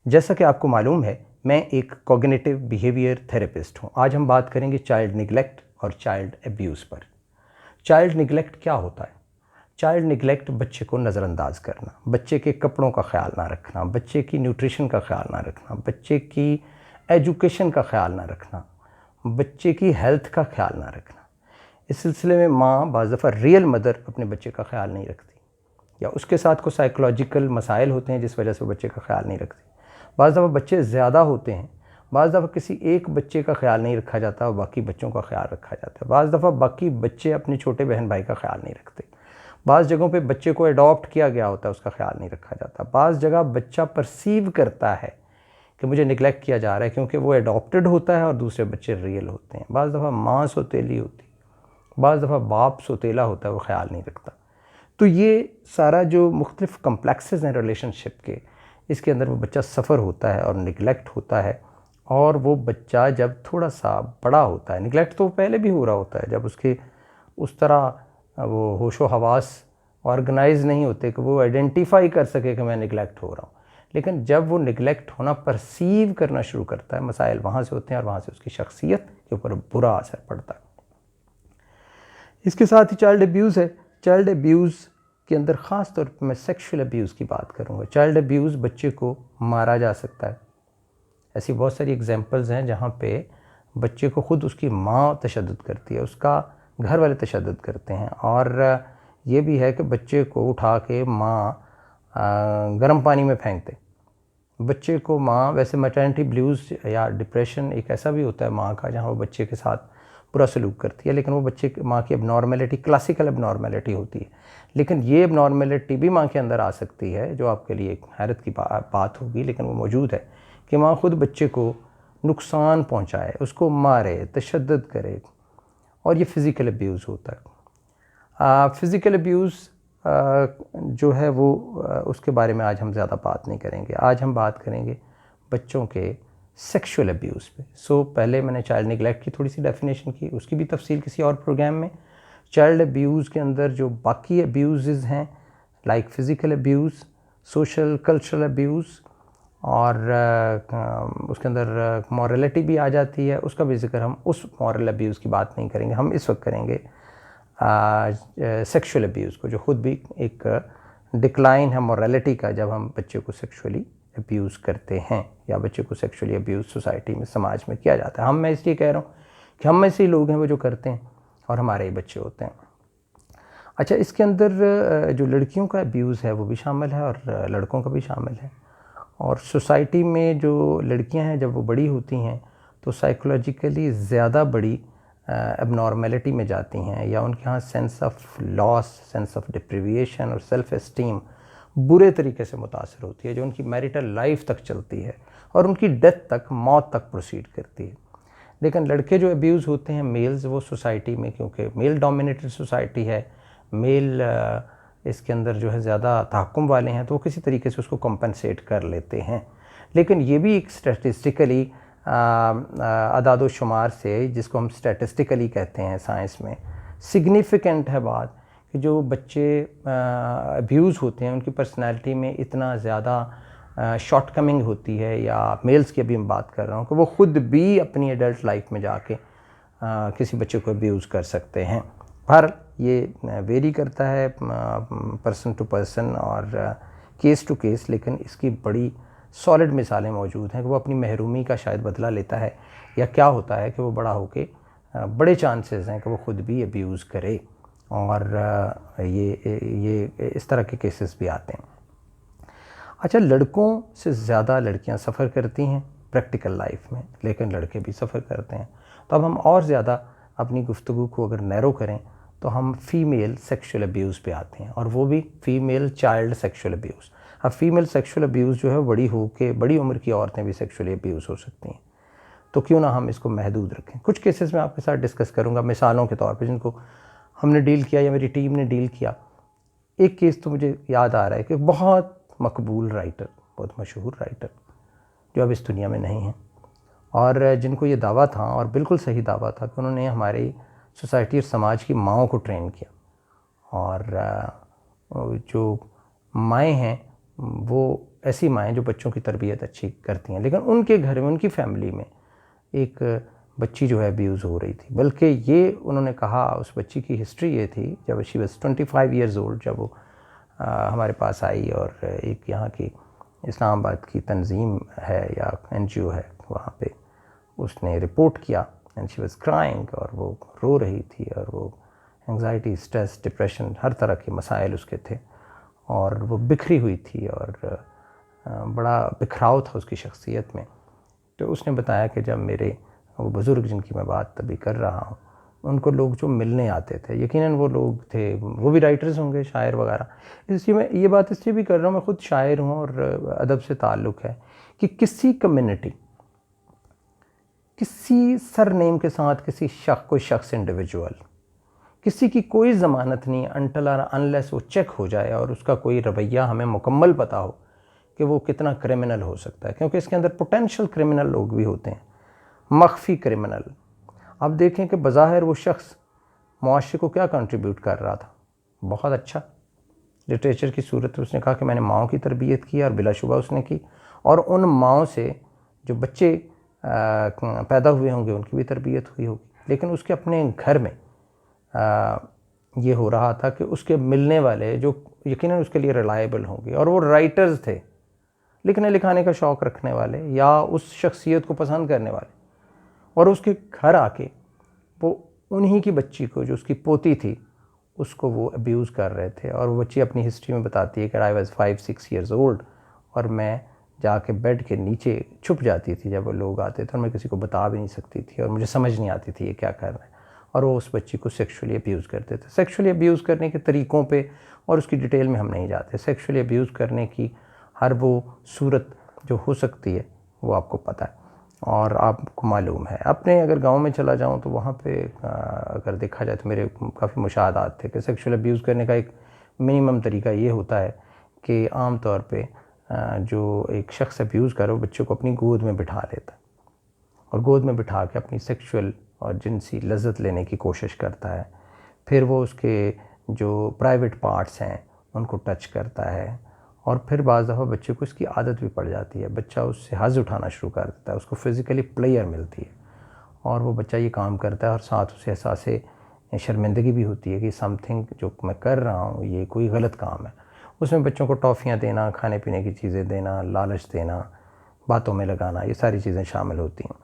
जैसा कि आपको मालूम है, मैं एक कॉग्निटिव बिहेवियर थेरेपिस्ट हूँ। आज हम बात करेंगे चाइल्ड निगलेक्ट और चाइल्ड एब्यूज़ पर। चाइल्ड निगलेक्ट क्या होता है? चाइल्ड निगलेक्ट बच्चे को नज़रअंदाज करना, बच्चे के कपड़ों का ख्याल ना रखना, बच्चे की न्यूट्रिशन का ख्याल ना रखना, बच्चे की एजुकेशन का ख्याल ना रखना, बच्चे की हेल्थ का ख्याल ना रखना। इस सिलसिले में माँ बाज़ दफ़ा रियल मदर अपने बच्चे का ख्याल नहीं रखती, या उसके साथ कोई साइकोलॉजिकल मसाइल होते हैं जिस वजह से वो बच्चे का ख्याल नहीं रखती। बाज़ दफ़ा बच्चे ज़्यादा होते हैं, बाज़ दफ़ा किसी एक बच्चे का ख्याल नहीं रखा जाता और बाकी बच्चों का ख्याल रखा जाता है। बाज़ दफ़ा बाकी बच्चे अपने छोटे बहन भाई का ख्याल नहीं रखते। बाज़ जगहों पे बच्चे को अडॉप्ट किया गया होता है, उसका ख्याल नहीं रखा जाता। बाज़ जगह बच्चा परसीव करता है कि मुझे निगलेक्ट किया जा रहा है क्योंकि वो अडॉप्टेड होता है और दूसरे बच्चे रियल होते हैं। बाज़ दफ़ा माँ सौतेली होती, बाज़ दफ़ा बाप सौतेला होता है, वो ख्याल नहीं रखता। तो ये सारा जो मुख्तलिफ़ कम्प्लेक्सेस हैं रिलेशनशिप के, इसके अंदर वो बच्चा सफ़र होता है और निगलेक्ट होता है। और वो बच्चा जब थोड़ा सा बड़ा होता है, निगलेक्ट तो पहले भी हो रहा होता है, जब उसके उस तरह वो होशो हवास ऑर्गेनाइज नहीं होते कि वो आइडेंटिफाई कर सके कि मैं निगलेक्ट हो रहा हूँ। लेकिन जब वो निगलेक्ट होना परसीव करना शुरू करता है, मसाइल वहाँ से होते हैं और वहाँ से उसकी शख्सियत के ऊपर बुरा असर पड़ता है। इसके साथ ही चाइल्ड एब्यूज़ है। चाइल्ड एब्यूज़ के अंदर ख़ास तौर पर मैं सेक्शुअल एब्यूज़ की बात करूँगा। चाइल्ड एब्यूज़ बच्चे को मारा जा सकता है। ऐसी बहुत सारी एग्जांपल्स हैं जहाँ पे बच्चे को ख़ुद उसकी माँ तशद्दुद करती है, उसका घर वाले तशद्दुद करते हैं। और ये भी है कि बच्चे को उठा के माँ गर्म पानी में फेंक दे। बच्चे को माँ, वैसे मैटरनिटी ब्लूज़ या डिप्रेशन एक ऐसा भी होता है माँ का जहाँ वो बच्चे के साथ बुरा सलूक करती है, लेकिन वो बच्चे माँ की एबनॉर्मेलिटी क्लासिकल एबनॉर्मेलिटी होती है। लेकिन ये एबनॉर्मेलिटी भी माँ के अंदर आ सकती है, जो आपके लिए एक हैरत की बात होगी, लेकिन वो मौजूद है कि माँ खुद बच्चे को नुकसान पहुँचाए, उसको मारे, तशद्दुद करे, और ये फ़िज़िकल अब्यूज़ होता है। फ़िज़िकल अब्यूज़ जो है वो उसके बारे में आज हम ज़्यादा बात नहीं करेंगे। आज हम बात करेंगे बच्चों के सेक्शुअल अब्यूज़ पे। पहले मैंने चाइल्ड निगलेक्ट की थोड़ी सी डेफिनेशन की, उसकी भी तफसील किसी और प्रोग्राम में। चाइल्ड अब्यूज़ के अंदर जो बाकी अब्यूज़ हैं, like physical abuse, social cultural abuse, और उसके अंदर मॉरलिटी भी आ जाती है, उसका भी ज़िक्र हम उस मॉरल अब्यूज़ की बात नहीं करेंगे। हम इस वक्त करेंगे सेक्शुअल अब्यूज़ को, जो ख़ुद भी एक डिक्लाइन है मॉरलिटी का, जब हम बच्चे को सेक्शुअली अब्यूज़ करते हैं या बच्चे को सेक्शुअली अब्यूज़ सोसाइटी में, समाज में किया जाता है। मैं इसलिए कह रहा हूँ कि हम ऐसे ही लोग हैं वो जो करते हैं और हमारे ही बच्चे होते हैं। अच्छा, इसके अंदर जो लड़कियों का अब्यूज़ है वो भी शामिल है और लड़कों का भी शामिल है। और सोसाइटी में जो लड़कियां हैं, जब वो बड़ी होती हैं तो साइकोलॉजिकली ज़्यादा बड़ी एबनॉर्मेलिटी में जाती हैं, या उनके यहाँ sense of loss, sense of deprivation और सेल्फ़ एस्टीम बुरे तरीके से मुतासर होती है, जो उनकी मैरिटल लाइफ तक चलती है और उनकी डेथ तक, मौत तक प्रोसीड करती है। लेकिन लड़के जो अब्यूज़ होते हैं, मेल्स, वो सोसाइटी में, क्योंकि मेल डोमिनेटेड सोसाइटी है, मेल इसके अंदर जो है ज़्यादा तहक्कुम वाले हैं, तो वो किसी तरीके से उसको कॉम्पनसेट कर लेते हैं। लेकिन ये भी एक स्टैटिस्टिकली अदाद शुमार से, जिसको हम स्टैटिस्टिकली कहते हैं साइंस में, सिग्निफ़िकेंट है बात कि जो बच्चे अब्यूज़ होते हैं उनकी पर्सनैलिटी में इतना ज़्यादा शॉर्टकमिंग होती है, या मेल्स की अभी मैं बात कर रहा हूँ, कि वो ख़ुद भी अपनी एडल्ट लाइफ में जाके किसी बच्चे को अब्यूज़ कर सकते हैं। पर ये वेरी करता है पर्सन टू पर्सन और केस टू केस, लेकिन इसकी बड़ी सॉलिड मिसालें मौजूद हैं कि वो अपनी महरूमी का शायद बदला लेता है, या क्या होता है कि वो बड़ा होके बड़े चांसेस हैं कि वो ख़ुद भी अब्यूज़ करे, और ये इस तरह के केसेस भी आते हैं। अच्छा, लड़कों से ज़्यादा लड़कियां सफ़र करती हैं प्रैक्टिकल लाइफ में, लेकिन लड़के भी सफ़र करते हैं। तो अब हम और ज़्यादा अपनी गुफ्तगू को अगर नैरो करें तो हम फ़ीमेल सेक्शुअल अब्यूज़ पे आते हैं, और वो भी फ़ीमेल चाइल्ड सेक्शुअल अब्यूज़। अब फ़ीमेल सेक्शुअल अब्यूज़ जो है बड़ी हो के, बड़ी उम्र की औरतें भी सेक्शुअली अब्यूज़ हो सकती हैं, तो क्यों ना हम इसको महदूद रखें। कुछ केसेस मैं आपके साथ डिस्कस करूँगा मिसालों के तौर पर, जिनको हमने डील किया या मेरी टीम ने डील किया। एक केस तो मुझे याद आ रहा है कि बहुत मकबूल राइटर, बहुत मशहूर राइटर, जो अब इस दुनिया में नहीं हैं, और जिनको ये दावा था, और बिल्कुल सही दावा था, कि उन्होंने हमारी सोसाइटी और समाज की माँओं को ट्रेन किया। और जो माएँ हैं वो ऐसी माएँ जो बच्चों की तरबियत अच्छी करती हैं, लेकिन उनके घर में, उनकी फैमिली में एक बच्ची जो है अब्यूज़ हो रही थी। बल्कि ये उन्होंने कहा, उस बच्ची की हिस्ट्री ये थी, जब शी वाज़ 25 ईयर्स ओल्ड, जब वो हमारे पास आई और एक यहाँ की इस्लामाबाद की तंजीम है या NGO है, वहाँ पे उसने रिपोर्ट किया एंड शी वाज़ क्राइंग, और वो रो रही थी, और वो एंग्जाइटी, स्ट्रेस, डिप्रेशन, हर तरह के मसाइल उसके थे, और वो बिखरी हुई थी, और बड़ा बिखराव था उसकी शख्सियत में। तो उसने बताया कि जब मेरे वो बुज़ुर्ग जिनकी मैं बात अभी कर रहा हूँ, उनको लोग जो मिलने आते थे, यकीनन वो लोग थे, वो भी राइटर्स होंगे, शायर वगैरह। इसलिए मैं ये बात इसलिए भी कर रहा हूँ, मैं ख़ुद शायर हूँ और अदब से ताल्लुक़ है कि किसी कम्युनिटी, किसी सरनेम के साथ कोई शख्स इंडिविजुअल, किसी की कोई ज़मानत नहीं अनटिल और अनलेस वो चेक हो जाए और उसका कोई रवैया हमें मुकम्मल पता हो कि वो कितना क्रिमिनल हो सकता है, क्योंकि इसके अंदर पोटेंशियल क्रिमिनल लोग भी होते हैं, मख्फी क्रिमिनल। अब देखें कि बज़ाहिर वो शख्स मुआशरे को क्या कंट्रीब्यूट कर रहा था, बहुत अच्छा लिटरेचर की सूरत में उसने कहा कि मैंने माओं की तरबियत की, और बिलाशुबा उसने की, और उन माओं से जो बच्चे पैदा हुए होंगे उनकी भी तरबियत हुई होगी। लेकिन उसके अपने घर में ये हो रहा था कि उसके मिलने वाले जो यकीनन उसके लिए रिलायबल होंगे, और वो राइटर्स थे, लिखने लिखाने का शौक़ रखने वाले या उस शख्सियत को पसंद करने वाले, और उसके घर आके वो उन्हीं की बच्ची को, जो उसकी पोती थी, उसको वो अब्यूज़ कर रहे थे। और वो बच्ची अपनी हिस्ट्री में बताती है कि आई वाज़ 5-6 ईयर्स ओल्ड, और मैं जाके बेड के नीचे छुप जाती थी जब वो लोग आते थे, और मैं किसी को बता भी नहीं सकती थी, और मुझे समझ नहीं आती थी ये क्या कर रहे हैं। और वो उस बच्ची को सेक्सुअली अब्यूज़ करते थे। सेक्सुअली अब्यूज़ करने के तरीक़ों पे और उसकी डिटेल में हम नहीं जाते। सेक्सुअली अब्यूज़ करने की हर वो सूरत जो हो सकती है वो आपको पता है और आपको मालूम है। अपने अगर गांव में चला जाऊं तो वहाँ पे अगर देखा जाए तो मेरे काफ़ी मुशाहदात थे कि सेक्सुअल अब्यूज़ करने का एक मिनिमम तरीका ये होता है कि आम तौर पे जो एक शख्स अब्यूज़ करे वो बच्चों को अपनी गोद में बिठा लेता है और गोद में बिठा के अपनी सेक्सुअल और जिनसी लज़्ज़त लेने की कोशिश करता है। फिर वो उसके जो प्राइवेट पार्ट्स हैं उनको टच करता है, और फिर बाज़ दफ़ा बच्चे को इसकी आदत भी पड़ जाती है। बच्चा उससे हज़ उठाना शुरू कर देता है, उसको फ़िज़िकली प्लेयर मिलती है और वो बच्चा ये काम करता है, और साथ उसे एहसास शर्मिंदगी भी होती है कि समथिंग जो मैं कर रहा हूँ ये कोई गलत काम है। उसमें बच्चों को टॉफ़ियाँ देना, खाने पीने की चीज़ें देना, लालच देना, बातों में लगाना, ये सारी चीज़ें शामिल होती हैं।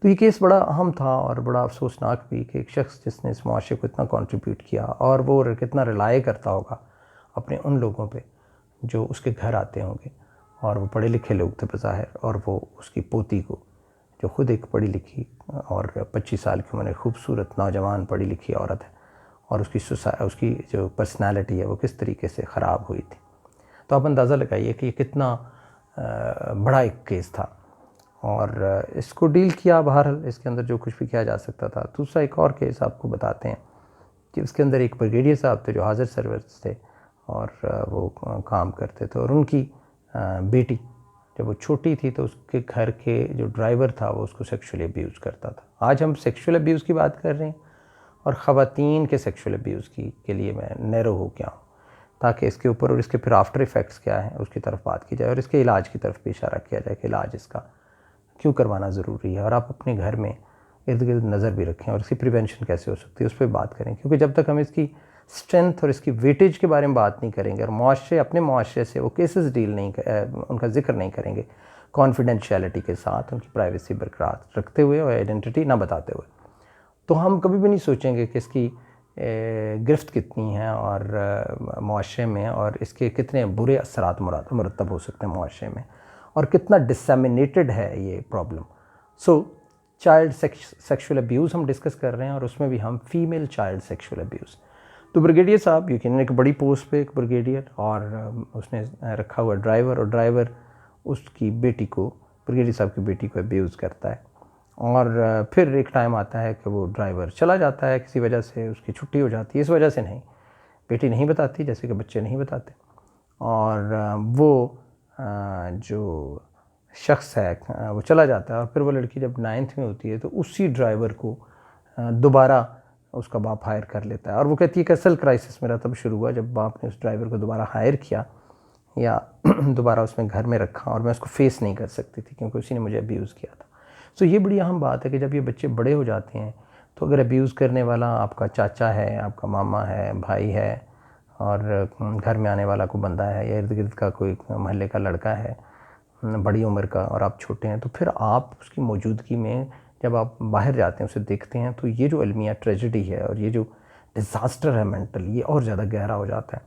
तो ये केस बड़ा अहम था और बड़ा अफसोसनाक भी कि एक शख्स जिसने इस मुआशरे को इतना कंट्रीब्यूट किया, और वो कितना रिलाय करता होगा अपने उन लोगों पे जो उसके घर आते होंगे, और वो पढ़े लिखे लोग थे बज़ाहिर, और वो उसकी पोती को, जो ख़ुद एक पढ़ी लिखी और 25 साल की उम्र में खूबसूरत नौजवान पढ़ी लिखी औरत है, और उसकी जो पर्सनैलिटी है वो किस तरीके से ख़राब हुई थी। तो आप अंदाज़ा लगाइए कि ये कितना बड़ा एक केस था, और इसको डील किया। बहरहाल इसके अंदर जो कुछ भी किया जा सकता था। दूसरा एक और केस आपको बताते हैं कि उसके अंदर एक ब्रिगेडियर साहब थे जो हाज़िर सर्विस थे, और वो काम करते थे, और उनकी बेटी जब वो छोटी थी तो उसके घर के जो ड्राइवर था वो उसको सेक्सुअली अब्यूज़ करता था। आज हम सेक्सुअल अब्यूज़ की बात कर रहे हैं, और ख़वातीन के सेक्सुअल अब्यूज़ के लिए मैं नैरो हो गया हूँ, ताकि इसके ऊपर और इसके फिर आफ्टर इफ़ेक्ट्स क्या हैं उसकी तरफ बात की जाए, और इसके इलाज की तरफ भी इशारा किया जाए कि इलाज इसका क्यों करवाना ज़रूरी है, और आप अपने घर में इर्द गिर्द नज़र भी रखें, और इसकी प्रिवेंशन कैसे हो सकती है उस पर बात करें। क्योंकि जब तक हम इसकी स्ट्रेंथ और इसकी वेटेज के बारे में बात नहीं करेंगे, और मुआशरे अपने मुआशरे से वो केसेस डील नहीं उनका जिक्र नहीं करेंगे कॉन्फिडेंशियलिटी के साथ, उनकी प्राइवेसी बरकरार रखते हुए और आइडेंटिटी ना बताते हुए, तो हम कभी भी नहीं सोचेंगे कि इसकी गिरफ्त कितनी है और मुआशरे में, और इसके कितने बुरे असरात मुरतब हो सकते हैं मुआशरे में, और कितना डिसमिनेटेड है ये प्रॉब्लम। सो चाइल्ड सेक्सुअल अब्यूज़ हम डिस्कस कर रहे हैं, और उसमें भी हम फ़ीमेल चाइल्ड सेक्सुअल अब्यूज़। तो ब्रिगेडियर साहब यकीनन एक बड़ी पोस्ट पे एक ब्रिगेडियर, और उसने रखा हुआ ड्राइवर, और ड्राइवर उसकी बेटी को, ब्रिगेडियर साहब की बेटी को अब्यूज़ करता है। और फिर एक टाइम आता है कि वो ड्राइवर चला जाता है, किसी वजह से उसकी छुट्टी हो जाती है। इस वजह से नहीं, बेटी नहीं बताती, जैसे कि बच्चे नहीं बताते, और वो जो शख्स है वो चला जाता है। और फिर वो लड़की जब 9th में होती है तो उसी ड्राइवर को दोबारा उसका बाप हायर कर लेता है, और वो कहती है कि असल क्राइसिस मेरा तब शुरू हुआ जब बाप ने उस ड्राइवर को दोबारा हायर किया। या दोबारा उसमें घर में रखा और मैं उसको फेस नहीं कर सकती थी क्योंकि उसी ने मुझे अब्यूज़ किया था। सो ये बड़ी अहम बात है कि जब ये बच्चे बड़े हो जाते हैं तो अगर अब्यूज़ करने वाला आपका चाचा है, आपका मामा है, भाई है और घर में आने वाला कोई बंदा है या इर्द गिर्द का कोई मोहल्ले का लड़का है बड़ी उम्र का और आप छोटे हैं, तो फिर आप उसकी मौजूदगी में जब आप बाहर जाते हैं, उसे देखते हैं, तो ये जो अलमिया ट्रेजेडी है और ये जो डिज़ास्टर है मेंटल, ये और ज़्यादा गहरा हो जाता है।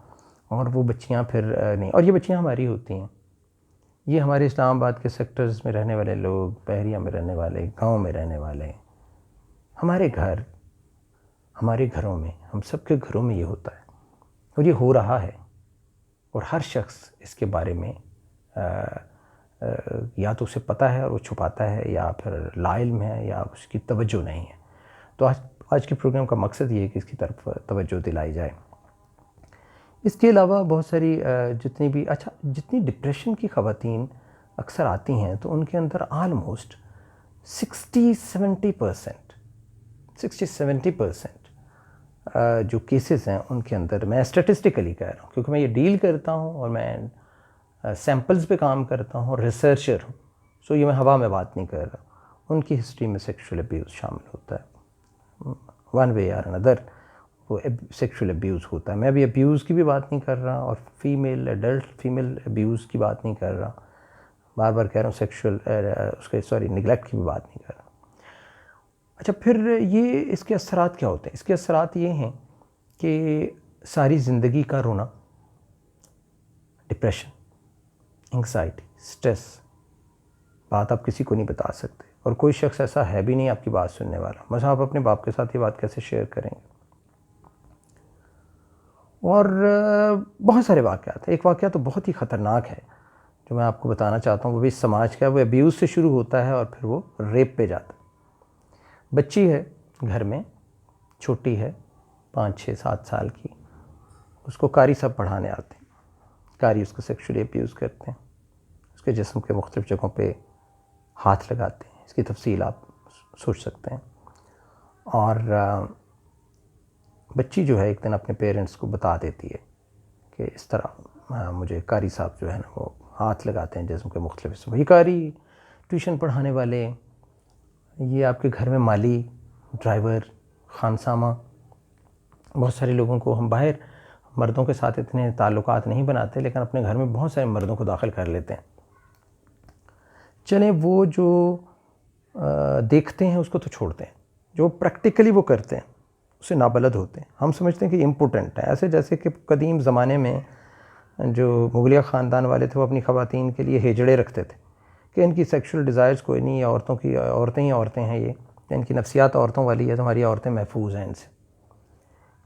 और वो बच्चियाँ फिर नहीं, और ये बच्चियाँ हमारी होती हैं, ये हमारे इस्लामाबाद के सेक्टर्स में रहने वाले लोग, बहरिया में रहने वाले, गाँव में रहने वाले, हमारे घर, हमारे घरों में, हम सबके घरों में ये होता है और ये हो रहा है। और हर शख्स इसके बारे में या तो उसे पता है और वो छुपाता है, या फिर लाइल्म है, या उसकी तवज्जो नहीं है। तो आज के प्रोग्राम का मकसद ये है कि इसकी तरफ तवज्जो दिलाई जाए। इसके अलावा बहुत सारी जितनी डिप्रेशन की ख़वातीन अक्सर आती हैं तो उनके अंदर आलमोस्ट 60-70% जो केसेस हैं उनके अंदर, मैं स्टैटिस्टिकली कह रहा हूँ क्योंकि मैं ये डील करता हूँ और मैं सैम्पल्स पे काम करता हूँ और रिसर्चर हूँ, सो ये मैं हवा में बात नहीं कर रहा, उनकी हिस्ट्री में सेक्सुअल अब्यूज़ शामिल होता है वन वे या अनदर, वो सेक्सुअल अब्यूज़ होता है। मैं अभी अब्यूज़ की भी बात नहीं कर रहा और एडल्ट फीमेल अब्यूज़ की बात नहीं कर रहा, बार बार कह रहा हूँ निगलेक्ट की भी बात नहीं कर रहा। अच्छा, फिर ये इसके असरात क्या होते हैं? इसके असरात ये हैं कि सारी ज़िंदगी का रोना, डिप्रेशन, एंग्जाइटी, स्ट्रेस, बात आप किसी को नहीं बता सकते और कोई शख्स ऐसा है भी नहीं आपकी बात सुनने वाला। बस आप अपने बाप के साथ ये बात कैसे शेयर करेंगे? और बहुत सारे वाक़यात हैं। एक वाक़या तो बहुत ही ख़तरनाक है जो मैं आपको बताना चाहता हूँ, वो भी समाज का है। वो अब्यूज़ से शुरू होता है और फिर वो रेप पे जाता है। बच्ची है घर में, छोटी है, 5-6-7 साल की, उसको कारी साहब पढ़ाने आते हैं। कारी उसको सेक्सुअली अब्यूज़ करते हैं, उसके जिस्म के मुख्तलिफ़ जगहों पे हाथ लगाते हैं। इसकी तफसील आप सोच सकते हैं। और बच्ची जो है एक दिन अपने पेरेंट्स को बता देती है कि इस तरह मुझे कारी साहब जो है ना वो हाथ लगाते हैं जिस्म के मुख्तलिफ़ हिस्सों। वही कारी, ट्यूशन पढ़ाने वाले, ये आपके घर में माली, ड्राइवर, खानसामा, बहुत सारे लोगों को हम बाहर मर्दों के साथ इतने ताल्लुकात नहीं बनाते, लेकिन अपने घर में बहुत सारे मर्दों को दाखिल कर लेते हैं। चलें, वो जो देखते हैं उसको तो छोड़ते हैं, जो प्रैक्टिकली वो करते हैं उससे नाबलद होते हैं। हम समझते हैं कि इम्पोर्टेंट है, ऐसे जैसे कि कदीम ज़माने में जो मुगलिया ख़ानदान वाले थे वो अपनी ख़वातीन के लिए हेजड़े रखते थे कि इनकी सेक्सुअल डिज़ायर्स कोई नहीं है, औरतें ही औरतें हैं, ये इनकी नफ्सियात औरतों वाली है, तो हमारी औरतें महफूज हैं इनसे।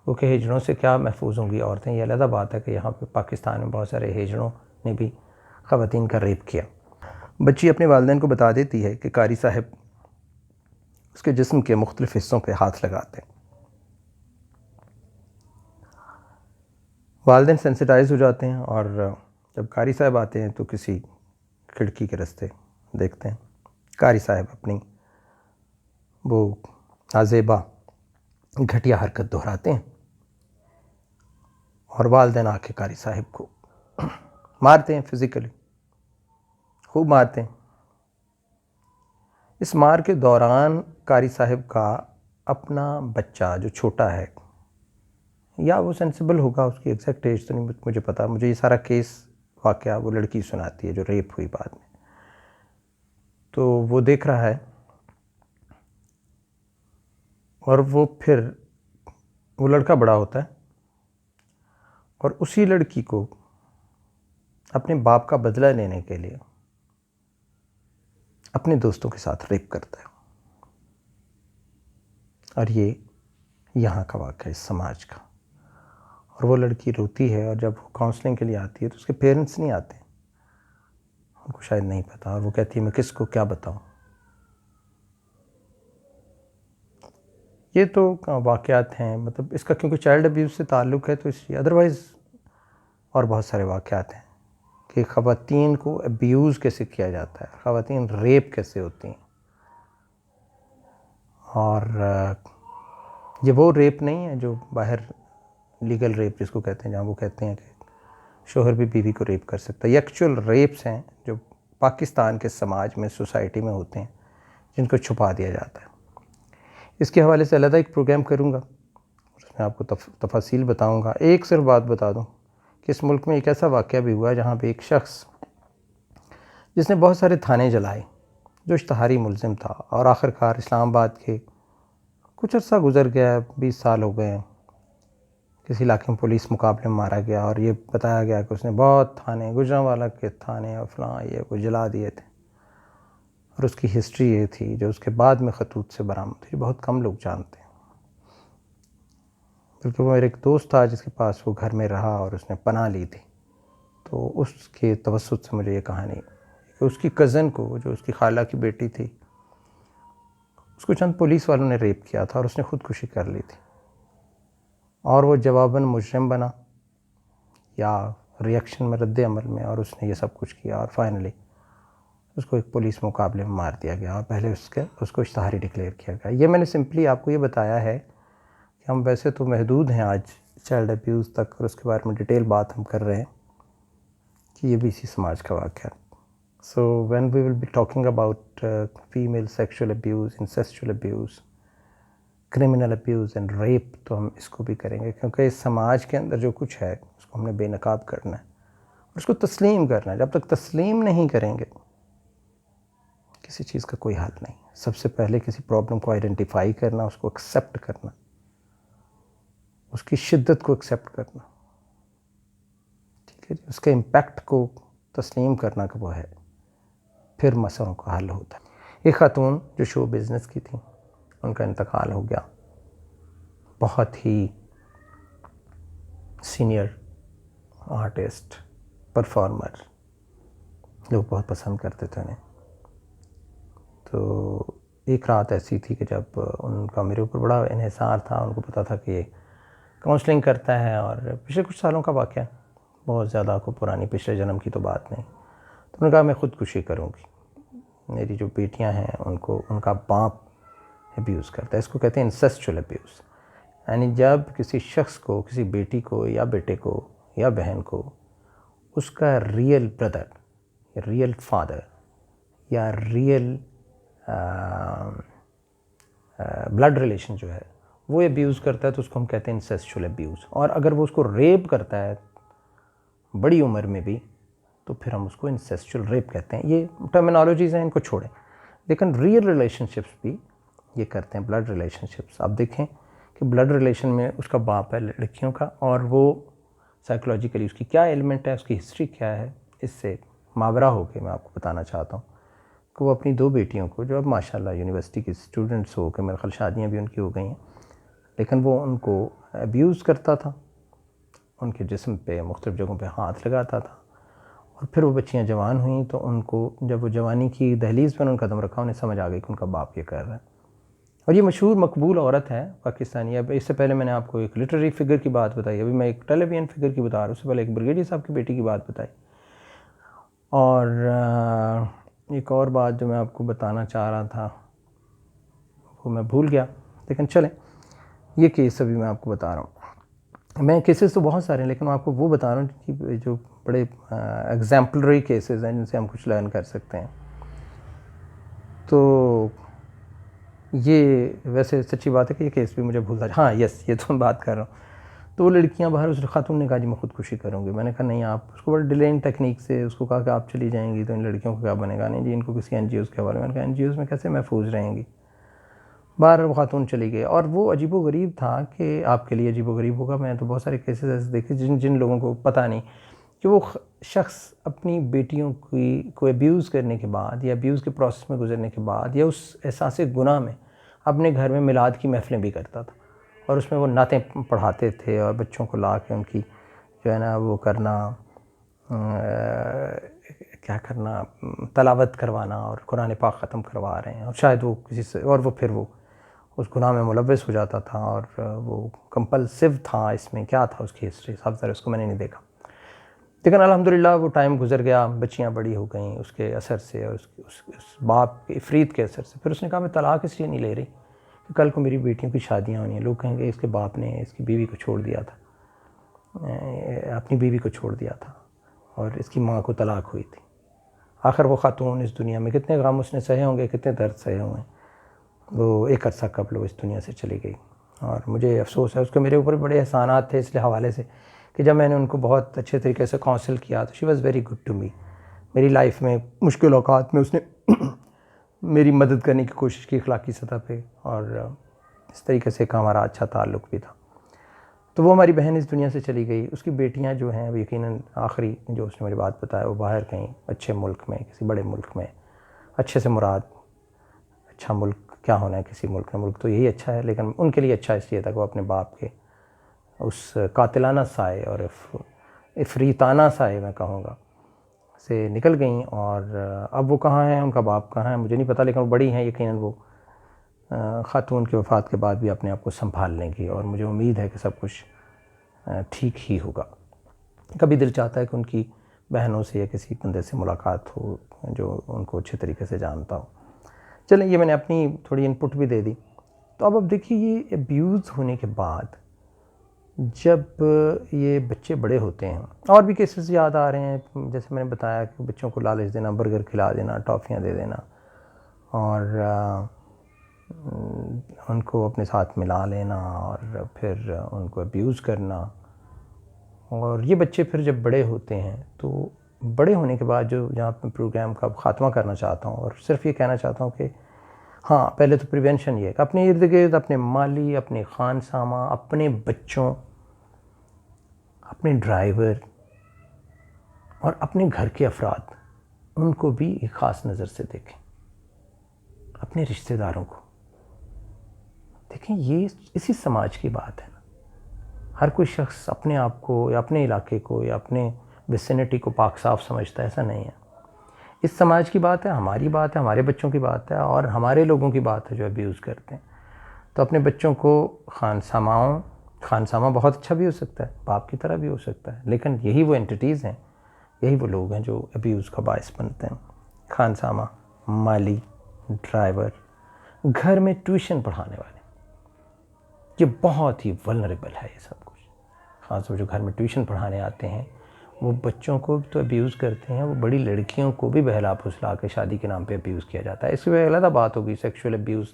क्योंकि हिजड़ों से क्या महफूज होंगी औरतें? ये अलग बात है कि यहाँ पे पाकिस्तान में बहुत सारे हिजड़ों ने भी ख़वातीन का रेप किया। बच्ची अपने वालिदैन को बता देती है कि कारी साहब उसके जिस्म के मुख्तलिफ़ हिस्सों पे हाथ लगाते हैं। वालिदैन सेंसिटाइज़ हो जाते हैं और जब कारी साहब आते हैं तो किसी खिड़की के रास्ते देखते हैं कारी साहब अपनी वो नाज़ेबा घटिया हरकत दोहराते हैं और वालिदैन आके कारी साहब को मारते हैं, फिज़िकली खूब मारते हैं। इस मार के दौरान कारी साहब का अपना बच्चा जो छोटा है, या वो सेंसिबल होगा, उसकी एग्जैक्ट एज तो नहीं मुझे पता, मुझे ये सारा केस वाक़या वो लड़की सुनाती है जो रेप हुई बाद में, तो वो देख रहा है और वो लड़का बड़ा होता है और उसी लड़की को अपने बाप का बदला लेने के लिए अपने दोस्तों के साथ रेप करता है। और ये यहाँ का वाक़या इस समाज का। और वो लड़की रोती है और जब वो काउंसलिंग के लिए आती है तो उसके पेरेंट्स नहीं आते, उनको शायद नहीं पता, और वो कहती है मैं किसको क्या बताऊँ। ये तो वाक़यात हैं, मतलब इसका क्योंकि चाइल्ड अब्यूज़ से ताल्लुक़ है तो इसलिए, अदरवाइज़ और बहुत सारे वाक़यात हैं कि ख़वातीन को अब्यूज़ कैसे किया जाता है, ख़वातीन रेप कैसे होती हैं। और ये वो रेप नहीं है जो बाहर लीगल रेप जिसको कहते हैं, जहाँ वो कहते हैं कि शोहर भी बीवी को रेप कर सकता है। ये एक्चुअल रेप्स हैं जो पाकिस्तान के समाज में, सोसाइटी में होते हैं, जिनको छुपा दिया जाता है। इसके हवाले से अलग एक प्रोग्राम करूँगा, उसमें आपको तफासील बताऊँगा। एक सिर्फ बात बता दूँ कि इस मुल्क में एक ऐसा वाक़या भी हुआ जहाँ पे एक शख्स जिसने बहुत सारे थाने जलाए, जो इश्तहारी मुलजिम था, और आखिरकार इस्लामाबाद के कुछ अर्सा गुजर गया, 20 साल हो गए हैं, किसी इलाके में पुलिस मुकाबले में मारा गया और ये बताया गया कि उसने बहुत थाने, गुजरांवाला के थाने और फलां ये वो जला दिए थे। और उसकी हिस्ट्री ये थी जो उसके बाद में खतूत से बरामद हुई, बहुत कम लोग जानते हैं। बल्कि वो मेरे एक दोस्त था जिसके पास वो घर में रहा और उसने पनाह ली थी, तो उसके तवस्सुत से मुझे ये कहानी कि उसकी कज़न को, जो उसकी खाला की बेटी थी, उसको चंद पुलिस वालों ने रेप किया था और उसने ख़ुदकुशी कर ली थी, और वो जवाबन मुजरिम बना या रिएक्शन में, रद्द अमल में, और उसने ये सब कुछ किया और फाइनली उसको एक पुलिस मुकाबले में मार दिया गया और पहले उसको इश्तहारी डिक्लेयर किया गया। ये मैंने सिंपली आपको ये बताया है कि हम वैसे तो महदूद हैं आज चाइल्ड अब्यूज़ तक, और उसके बारे में डिटेल बात हम कर रहे हैं कि ये भी इसी समाज का वाक़या है। So when we will be talking about female sexual abuse, incestual abuse, criminal abuse and rape, तो हम इसको भी करेंगे, क्योंकि इस समाज के अंदर जो कुछ है उसको हमने बेनकाब करना है और उसको तस्लीम करना है। जब तक तस्लीम नहीं करेंगे किसी चीज़ का कोई हल नहीं। सबसे पहले किसी प्रॉब्लम को आइडेंटिफाई करना, उसको एक्सेप्ट करना, उसकी शिद्दत को एक्सेप्ट करना, ठीक है जी, उसके इम्पैक्ट को तस्लीम करना कि वो है, फिर मसलों का हल होता है। एक खातून जो शो बिज़नेस की थी, उनका इंतकाल हो गया। बहुत ही सीनियर आर्टिस्ट, परफॉर्मर, लोग बहुत पसंद करते थे उन्हें। तो एक रात ऐसी थी कि जब उनका मेरे ऊपर बड़ा इन्हिसार था, उनको पता था कि ये काउंसलिंग करता है और पिछले कुछ सालों का वाक़या, बहुत ज़्यादा को पुरानी, पिछले जन्म की तो बात नहीं। तो उन्होंने कहा मैं ख़ुदकुशी करूँगी, मेरी जो बेटियां हैं उनको उनका बाप अब्यूज़ करता है। इसको कहते हैं इंसेस्चुअल अब्यूज़। यानी जब किसी शख्स को, किसी बेटी को या बेटे को या बहन को उसका रियल ब्रदर या रियल फादर या रियल ब्लड रिलेशन जो है वो अब्यूज़ करता है, तो उसको हम कहते हैं इंसेस्चुअल अब्यूज़। और अगर वो उसको रेप करता है बड़ी उम्र में भी, तो फिर हम उसको इंसेस्चुअल रेप कहते हैं। ये टर्मिनोलॉजीज़ हैं, इनको छोड़ें। लेकिन रियल रिलेशनशिप्स भी ये करते हैं, ब्लड रिलेशनशिप्स। आप देखें कि ब्लड रिलेशन में उसका बाप है लड़कियों का, और वो साइकोलॉजिकली उसकी क्या एलिमेंट है, उसकी हिस्ट्री क्या है, इससे मावरा होकर मैं आपको बताना चाहता हूँ कि वो अपनी 2 बेटियों को, जो अब माशाल्लाह यूनिवर्सिटी की स्टूडेंट्स हो के, मेरे ख्याल शादियाँ भी उनकी हो गई हैं, लेकिन वो उनको अब्यूज़ करता था, उनके जिस्म पे मुख्तलिफ़ जगहों पे हाथ लगाता था। और फिर वो बच्चियाँ जवान हुईं तो उनको, जब वो जवानी की दहलीज़ पर उन्होंने कदम रखा, उन्हें समझ आ गई कि उनका बाप ये कर रहा है। और ये मशहूर मकबूल औरत है पाकिस्तानी। अब इससे पहले मैंने आपको एक लिटरेरी फ़िगर की बात बताई, अभी मैं एक टेलीविज़न फ़िगर की बता रहा हूँ, उससे पहले एक ब्रिगेडियर साहब की बेटी की बात बताई। और एक और बात जो मैं आपको बताना चाह रहा था वो मैं भूल गया, लेकिन चलें, ये केस अभी मैं आपको बता रहा हूँ। मैं केसेस तो बहुत सारे हैं, लेकिन मैं आपको वो बता रहा हूँ कि जो बड़े एग्जाम्पलरी केसेस हैं जिनसे हम कुछ लर्न कर सकते हैं। तो ये वैसे सच्ची बात है कि ये केस भी मुझे भूलता, हाँ यस, ये तो मैं बात कर रहा हूँ। तो वो लड़कियाँ बाहर, उस खातून ने कहा जी मैं ख़ुदकुशी करूँगी। मैंने कहा नहीं, आप उसको बड़े डिलेइंग टेक्निक से उसको कहा कि आप चली जाएंगी तो इन लड़कियों को क्या बनेगा, नहीं जी इनको किसी NGOs के हवाले। मैंने कहा NGOs में कैसे महफूज रहेंगी। बाहर वो खातून चली गई। और वो अजीबोगरीब था कि आपके लिए अजीबोगरीब होगा, मैं तो बहुत सारे केसेस ऐसे देखे जिन लोगों को पता नहीं कि वो शख्स अपनी बेटियों को अब्यूज़ करने के बाद या अब्यूज़ के प्रोसेस में गुजरने के बाद या उस एहसास गुनाह में अपने घर में मिलाद की महफ़िलें भी करता था, और उसमें वो नातें पढ़ाते थे और बच्चों को ला के उनकी जो है ना वो करना, क्या करना, तलावत करवाना और कुरान पाक ख़त्म करवा रहे हैं, और शायद वो किसी से, और वो फिर वो उस गुनाह में मुलव्वस हो जाता था, और वो कंपल्सिव था। इसमें क्या था उसकी हिस्ट्री, साफ ज़रा उसको मैंने नहीं देखा। लेकिन अल्हम्दुलिल्लाह वो टाइम गुजर गया, बच्चियाँ बड़ी हो गईं उसके असर से और उस बाप के इफ़रीत के असर से। फिर उसने कहा मैं तलाक़ इसलिए नहीं ले रही कि कल को मेरी बेटियों की शादियाँ होनी हैं, लोग कहेंगे इसके बाप ने इसकी बीवी को छोड़ दिया था। अपनी बीवी को छोड़ दिया था और इसकी माँ को तलाक हुई थी। आखिर वो ख़ातून इस दुनिया में कितने गम उसने सहे होंगे, कितने दर्द सहे होंगे, वो एक अरसा कबल वो इस दुनिया से चली गई। और मुझे अफसोस है, उसके मेरे ऊपर बड़े एहसानात थे इसलिए हवाले से कि जब मैंने उनको बहुत अच्छे तरीके से काउंसिल किया तो she was very good to me. मेरी लाइफ में मुश्किल औक़ात में उसने मेरी मदद करने की कोशिश की अखलाक़ी सतह पे, और इस तरीके से एक हमारा अच्छा ताल्लुक़ भी था। तो वो हमारी बहन इस दुनिया से चली गई। उसकी बेटियां जो हैं, यकीनन आखिरी जो उसने मेरी बात बताया, वो बाहर कहीं अच्छे मुल्क में, किसी बड़े मुल्क में, अच्छे से मुराद अच्छा मुल्क क्या होना है किसी मुल्क में, मुल्क तो यही अच्छा है, लेकिन उनके लिए अच्छा इसलिए था कि वो अपने बाप के उस कातिलाना साए और इफ़रीताना साए मैं कहूँगा से निकल गई। और अब वो कहाँ हैं, उनका बाप कहाँ है मुझे नहीं पता, लेकिन वो बड़ी हैं, यकीनन वो ख़ातून की वफ़ात के बाद भी अपने आप को संभाल लेंगी और मुझे उम्मीद है कि सब कुछ ठीक ही होगा। कभी दिल चाहता है कि उनकी बहनों से या किसी बंदे से मुलाकात हो जो उनको अच्छे तरीके से जानता हो। चलें, ये मैंने अपनी थोड़ी इनपुट भी दे दी। तो अब देखिए, ये अब्यूज़ होने के बाद जब ये बच्चे बड़े होते हैं, और भी केसेस याद आ रहे हैं, जैसे मैंने बताया कि बच्चों को लालच देना, बर्गर खिला देना, टॉफ़ियाँ दे देना और उनको अपने साथ मिला लेना और फिर उनको अब्यूज़ करना। और ये बच्चे फिर जब बड़े होते हैं तो बड़े होने के बाद जो जहाँ मैं प्रोग्राम का ख़ात्मा करना चाहता हूँ और सिर्फ ये कहना चाहता हूँ कि हाँ, पहले तो प्रिवेंशन ये है कि अपने इर्द गिर्द, अपने माली, अपने खानसामा, अपने बच्चों, अपने ड्राइवर और अपने घर के अफराद, उनको भी एक ख़ास नज़र से देखें। अपने रिश्तेदारों को देखें। ये इसी समाज की बात है ना। हर कोई शख्स अपने आप को या अपने इलाके को या अपने विसिनिटी को पाक साफ समझता है, ऐसा नहीं है। इस समाज की बात है, हमारी बात है, हमारे बच्चों की बात है और हमारे लोगों की बात है जो अब्यूज़ करते हैं। तो अपने बच्चों को खानसामा बहुत अच्छा भी हो सकता है, बाप की तरह भी हो सकता है, लेकिन यही वो एंटिटीज़ हैं, यही वो लोग हैं जो अब्यूज़ का बायस बनते हैं। खानसामा, माली, ड्राइवर, घर में ट्यूशन पढ़ाने वाले, ये बहुत ही वल्नरेबल है ये सब कुछ। ख़ासतौर जो घर में ट्यूशन पढ़ाने आते हैं वो बच्चों को तो अब्यूज़ करते हैं, वो बड़ी लड़कियों को भी बहला फुसला के शादी के नाम पे अब्यूज़ किया जाता है। इसकी अलग बात होगी, सेक्सुअल अब्यूज़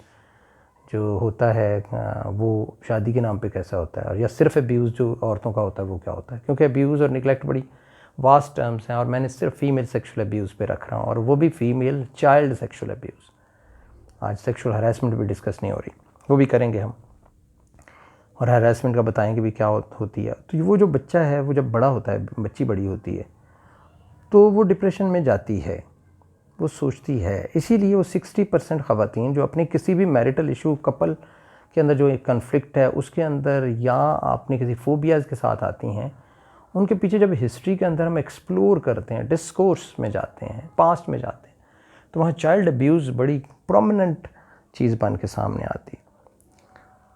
जो होता है वो शादी के नाम पे कैसा होता है, और या सिर्फ अब्यूज़ जो औरतों का होता है वो क्या होता है, क्योंकि अब्यूज़ और निगलेक्ट बड़ी वास्ट टर्म्स हैं और मैंने सिर्फ फीमेल सेक्सुअल अब्यूज़ पे रख रहा हूँ, और वो भी फीमेल चाइल्ड सेक्सुअल अब्यूज़। आज सेक्सुअल हरासमेंट भी डिस्कस नहीं हो रही, वो भी करेंगे हम, और हैरेसमेंट का बताएंगे भी क्या होती है। तो वो जो बच्चा है वो जब बड़ा होता है, बच्ची बड़ी होती है, तो वो डिप्रेशन में जाती है, वो सोचती है। इसीलिए वो 60% ख़वातीन जो अपने किसी भी मैरिटल इशू, कपल के अंदर जो एक कन्फ्लिक्ट है उसके अंदर, या आपने किसी फोबियाज़ के साथ आती हैं, उनके पीछे जब हिस्ट्री के अंदर हम एक्सप्लोर करते हैं, डिस्कोर्स में जाते हैं, पास्ट में जाते हैं, तो वहाँ चाइल्ड अब्यूज़ बड़ी प्रोमिनेंट चीज़ बन के सामने आती है।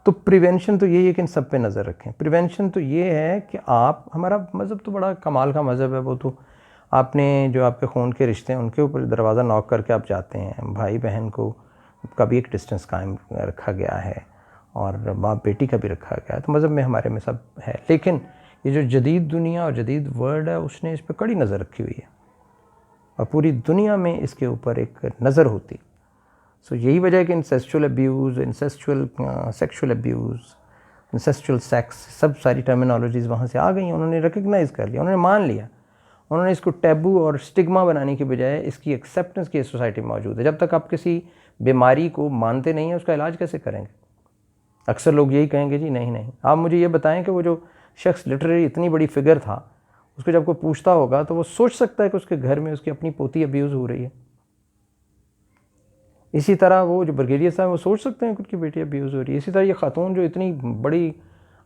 तो प्रिवेंशन तो यही है कि इन सब पे नज़र रखें। प्रिवेंशन तो ये है कि आप, हमारा मज़हब तो बड़ा कमाल का मज़हब है, वो तो आपने जो आपके खून के रिश्ते हैं उनके ऊपर दरवाज़ा नॉक करके आप जाते हैं, भाई बहन को का भी एक डिस्टेंस कायम रखा गया है और बाप बेटी का भी रखा गया है, तो मज़हब में हमारे में सब है। लेकिन ये जो जदीद दुनिया और जदीद वर्ल्ड है उसने इस पर कड़ी नज़र रखी हुई है और पूरी दुनिया में इसके ऊपर एक नज़र होती। सो यही वजह है कि इंसेस्चुअल अब्यूज़, इंसेस्चुअल सेक्सुअल अब्यूज़, इंसेस्चुअल सेक्स, सब सारी टर्मिनोलॉजीज़ वहाँ से आ गई हैं। उन्होंने रिकग्नाइज़ कर लिया, उन्होंने मान लिया, उन्होंने इसको टैबू और स्टिग्मा बनाने की बजाय इसकी एक्सेप्टेंस की सोसाइटी में मौजूद है। जब तक आप किसी बीमारी को मानते नहीं हैं उसका इलाज कैसे करेंगे? अक्सर लोग यही कहेंगे जी नहीं। आप मुझे ये बताएं कि वो जो शख्स लिटरेरी इतनी बड़ी फिगर था, उसको जब कोई पूछता होगा तो वो सोच सकता है कि उसके घर में उसकी अपनी पोती अब्यूज़ हो रही है। इसी तरह वो जो ब्रिगेडियर साहब वो सोच सकते हैं कि उनकी बेटी अब्यूज़ हो रही है। इसी तरह ये खातून जो इतनी बड़ी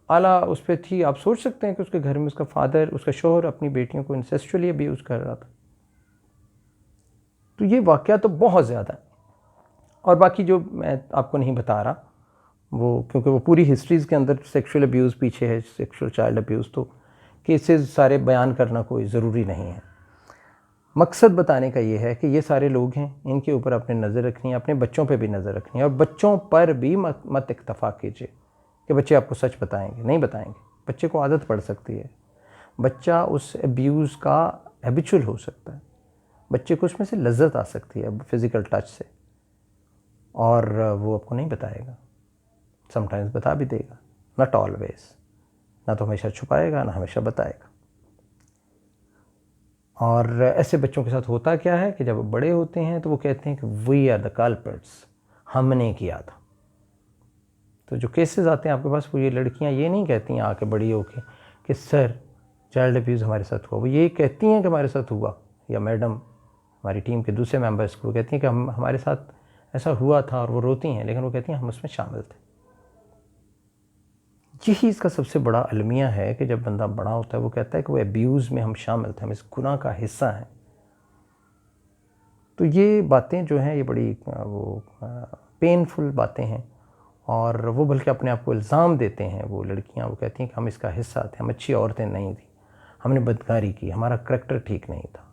आला उस पर थी, आप सोच सकते हैं कि उसके घर में उसका फादर, उसका शौहर अपनी बेटियों को इंसेस्चुअली अब्यूज़ कर रहा था। तो ये वाक़या तो बहुत ज़्यादा है। और बाकी जो मैं आपको नहीं बता रहा वो, क्योंकि वो पूरी हिस्ट्रीज़ के अंदर सेक्सुअल अब्यूज़ पीछे है, सेक्सुअल चाइल्ड अब्यूज़, तो केसेस सारे बयान करना कोई ज़रूरी नहीं है। मकसद बताने का ये है कि ये सारे लोग हैं, इनके ऊपर अपने नज़र रखनी है, अपने बच्चों पे भी नज़र रखनी है, और बच्चों पर भी मत इक्तफ़ा कीजिए कि बच्चे आपको सच बताएंगे, नहीं बताएंगे। बच्चे को आदत पड़ सकती है, बच्चा उस एब्यूज़ का हैबिचुअल हो सकता है, बच्चे को उसमें से लज्जत आ सकती है फिज़िकल टच से, और वो आपको नहीं बताएगा, समटाइम्स बता भी देगा, नॉट ऑलवेज, ना तो हमेशा छुपाएगा ना हमेशा बताएगा। और ऐसे बच्चों के साथ होता क्या है कि जब वो बड़े होते हैं तो वो कहते हैं कि वी आर द कल्प्रिट्स, हमने किया था। तो जो केसेस आते हैं आपके पास, वो ये लड़कियां ये नहीं कहती हैं आके बड़ी होके कि सर चाइल्ड अब्यूज़ हमारे साथ हुआ, वो ये कहती हैं कि हमारे साथ हुआ, या मैडम हमारी टीम के दूसरे मेंबर्स को कहती हैं कि हमारे साथ ऐसा हुआ था, और वो रोती हैं लेकिन वो कहती हैं हम उसमें शामिल थे। यही इसका सबसे बड़ा अलमिया है कि जब बंदा बड़ा होता है वो कहता है कि वो एब्यूज़ में हम शामिल थे, हम इस गुनाह का हिस्सा हैं। तो ये बातें जो हैं ये बड़ी वो पेनफुल बातें हैं, और वो बल्कि अपने आप को इल्ज़ाम देते हैं, वो लड़कियां, वो कहती हैं कि हम इसका हिस्सा थे, हम अच्छी औरतें नहीं थी, हमने बदकारी की, हमारा करैक्टर ठीक नहीं था।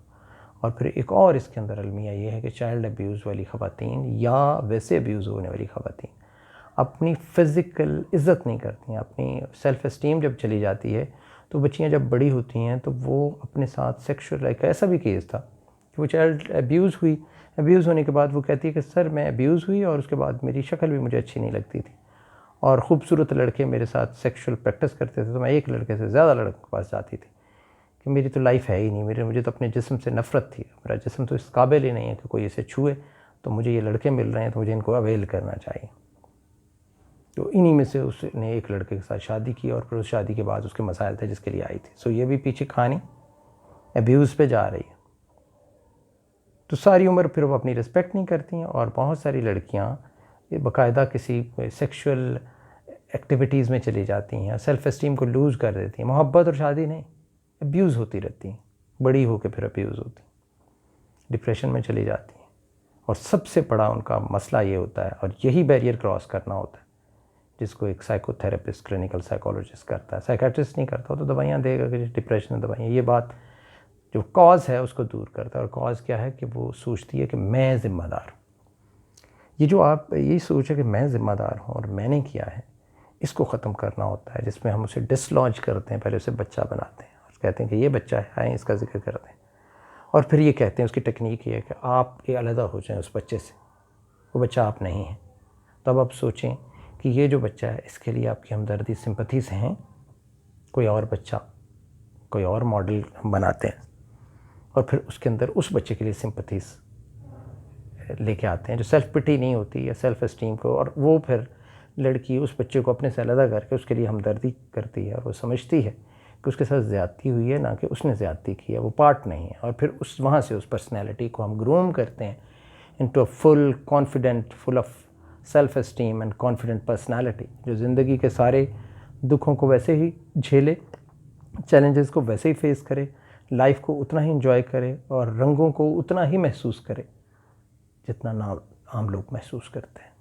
और फिर एक और इसके अंदर अलमिया ये है कि चाइल्ड अब्यूज़ वाली ख़वातीन या वैसे अब्यूज़ होने वाली ख़वातीन अपनी फ़िज़िकल इज़्ज़त नहीं करती हैं, अपनी सेल्फ़ इस्टीम जब चली जाती है तो बच्चियाँ जब बड़ी होती हैं तो वो अपने साथ सेक्शुअल, लाइक ऐसा भी केस था कि वो चाइल्ड अब्यूज़ हुई, अब्यूज़ होने के बाद वो कहती है कि सर मैं अब्यूज़ हुई और उसके बाद मेरी शक्ल भी मुझे अच्छी नहीं लगती थी, और ख़ूबसूरत लड़के मेरे साथ सेक्शुअल प्रैक्टिस करते थे तो मैं एक लड़के से ज़्यादा लड़कों के पास जाती थी कि मेरी तो लाइफ है ही नहीं, मुझे तो अपने जिस्म से नफ़रत थी, मेरा जिस्म तो इस काबिल ही नहीं है कि कोई इसे छुए, तो मुझे ये लड़के मिल रहे हैं तो मुझे इनको अवेल करना चाहिए। तो इन्हीं में से उसने एक लड़के के साथ शादी की, और फिर उस शादी के बाद उसके मसाइल थे जिसके लिए आई थी। सो ये भी पीछे कहानी अब्यूज़ पे जा रही है। तो सारी उम्र फिर वो अपनी रिस्पेक्ट नहीं करती हैं, और बहुत सारी लड़कियां ये बाकायदा किसी सेक्सुअल एक्टिविटीज़ में चली जाती हैं, सेल्फ़ एस्टीम को लूज़ कर देती हैं। मोहब्बत और शादी नहीं, अब्यूज़ होती रहती हैं, बड़ी होकर फिर अब्यूज़ होती, डिप्रेशन में चली जाती हैं। और सबसे बड़ा उनका मसला ये होता है, और यही बैरियर क्रॉस करना होता है जिसको एक साइकोथेरेपिस्ट, क्लिनिकल साइकोलॉजिस्ट करता है, साइकेट्रिस्ट नहीं करता। तो दवाइयाँ देगा कि डिप्रेशन में दवाइयाँ, ये बात जो कॉज है उसको दूर करता है। और कॉज क्या है कि वो सोचती है कि मैं ज़िम्मेदार हूँ। ये जो आप यही सोच है कि मैं ज़िम्मेदार हूँ और मैंने किया है, इसको ख़त्म करना होता है, जिसमें हम उसे डिसलॉज करते हैं, पहले उसे बच्चा बनाते हैं और कहते हैं कि ये बच्चा है, आए इसका जिक्र करते हैं, और फिर ये कहते हैं, उसकी टेक्निक ये है कि आप ये अलग हो जाएं उस बच्चे से, वो बच्चा आप नहीं है। तो अब आप सोचें कि ये जो बच्चा है इसके लिए आपकी हमदर्दी, सिंपैथी से हैं, कोई और बच्चा, कोई और मॉडल हम बनाते हैं और फिर उसके अंदर उस बच्चे के लिए सिंपैथीज़ लेके आते हैं जो सेल्फ पिटी नहीं होती या सेल्फ एस्टीम को, और वो फिर लड़की उस बच्चे को अपने से अलग करके उसके लिए हमदर्दी करती है, और वो समझती है कि उसके साथ ज़्यादती हुई है, ना कि उसने ज़्यादती की है, वो पार्ट नहीं है। और फिर उस वहाँ से उस पर्सनैलिटी को हम ग्रूम करते हैं into a full confident, full of self esteem and confident personality, जो ज़िंदगी के सारे दुखों को वैसे ही झेले, चैलेंजेस को वैसे ही फेस करे, लाइफ को उतना ही इंजॉय करे और रंगों को उतना ही महसूस करे जितना आम लोग महसूस करते हैं।